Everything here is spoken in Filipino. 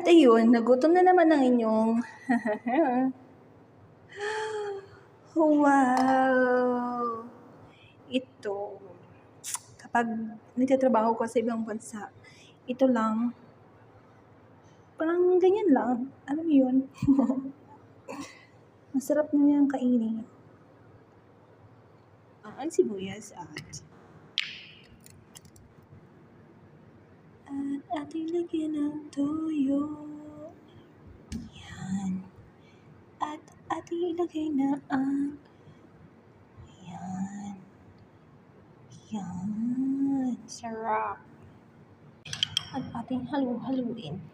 ayun, nagutom na naman ang inyong wow! Ito, kapag nagtatrabaho ko sa ibang bansa, ito lang, parang ganyan lang, alam mo yun? Masarap na niyang kainin. Ang sibuyas at ating lagyan ng toyo. Yan. At ating ilagay na ang yan. Yan. Sarap. At ating halu-haluin.